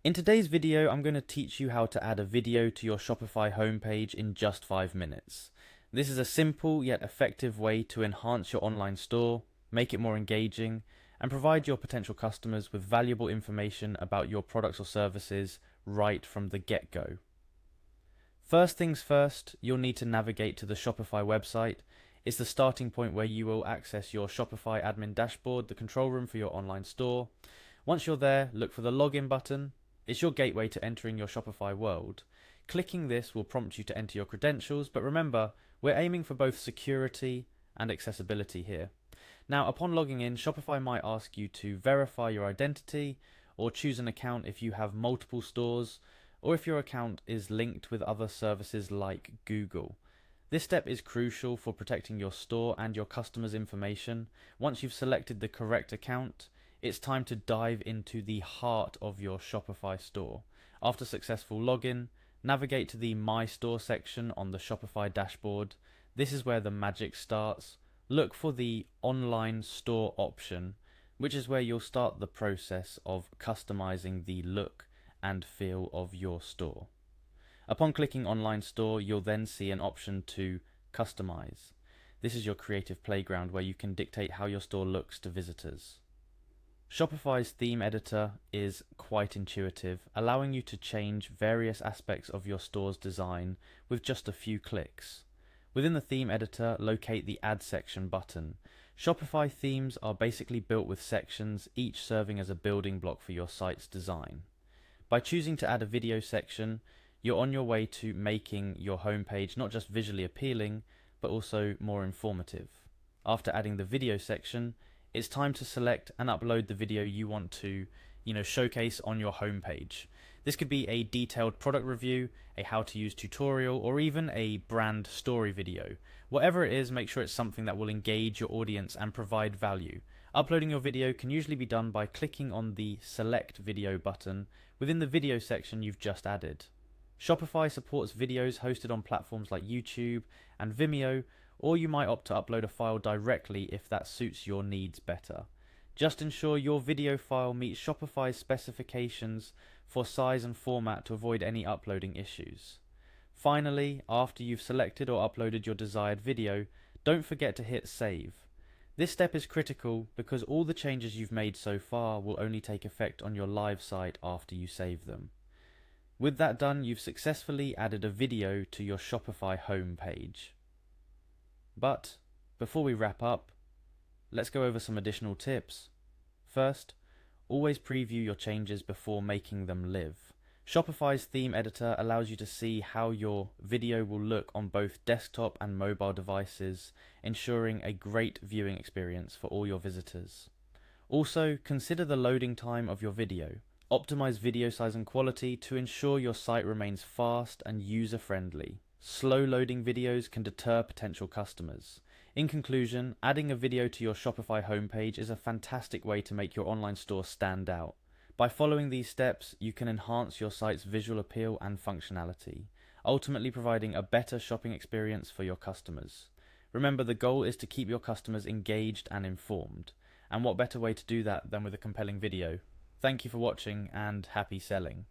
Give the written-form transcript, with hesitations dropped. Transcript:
In today's video, I'm going to teach you how to add a video to your Shopify homepage in just 5 minutes. This is a simple yet effective way to enhance your online store, make it more engaging, and provide your potential customers with valuable information about your products or services right from the get-go. First things first, you'll need to navigate to the Shopify website. It's the starting point where you will access your Shopify admin dashboard, the control room for your online store. Once you're there, look for the login button. It's your gateway to entering your Shopify world. Clicking this will prompt you to enter your credentials, but remember, we're aiming for both security and accessibility here. Now, upon logging in, Shopify might ask you to verify your identity or choose an account if you have multiple stores or if your account is linked with other services like Google. This step is crucial for protecting your store and your customers' information. Once you've selected the correct account, it's time to dive into the heart of your Shopify store. After successful login, navigate to the My Store section on the Shopify dashboard. This is where the magic starts. Look for the Online Store option, which is where you'll start the process of customizing the look and feel of your store. Upon clicking Online Store, you'll then see an option to customize. This is your creative playground where you can dictate how your store looks to visitors. Shopify's theme editor is quite intuitive, allowing you to change various aspects of your store's design with just a few clicks. Within the theme editor, locate the Add Section button. Shopify themes are basically built with sections, each serving as a building block for your site's design. By choosing to add a video section, you're on your way to making your homepage not just visually appealing, but also more informative. After adding the video section, it's time to select and upload the video you want to, showcase on your homepage. This could be a detailed product review, a how-to-use tutorial, or even a brand story video. Whatever it is, make sure it's something that will engage your audience and provide value. Uploading your video can usually be done by clicking on the Select Video button within the video section you've just added. Shopify supports videos hosted on platforms like YouTube and Vimeo, or you might opt to upload a file directly if that suits your needs better. Just ensure your video file meets Shopify's specifications for size and format to avoid any uploading issues. Finally, after you've selected or uploaded your desired video, don't forget to hit save. This step is critical because all the changes you've made so far will only take effect on your live site after you save them. With that done, you've successfully added a video to your Shopify homepage. But before we wrap up, let's go over some additional tips. First, always preview your changes before making them live. Shopify's theme editor allows you to see how your video will look on both desktop and mobile devices, ensuring a great viewing experience for all your visitors. Also, consider the loading time of your video. Optimize video size and quality to ensure your site remains fast and user-friendly. Slow loading videos can deter potential customers. In conclusion, adding a video to your Shopify homepage is a fantastic way to make your online store stand out. By following these steps, you can enhance your site's visual appeal and functionality, ultimately providing a better shopping experience for your customers. Remember, the goal is to keep your customers engaged and informed, and what better way to do that than with a compelling video? Thank you for watching and happy selling.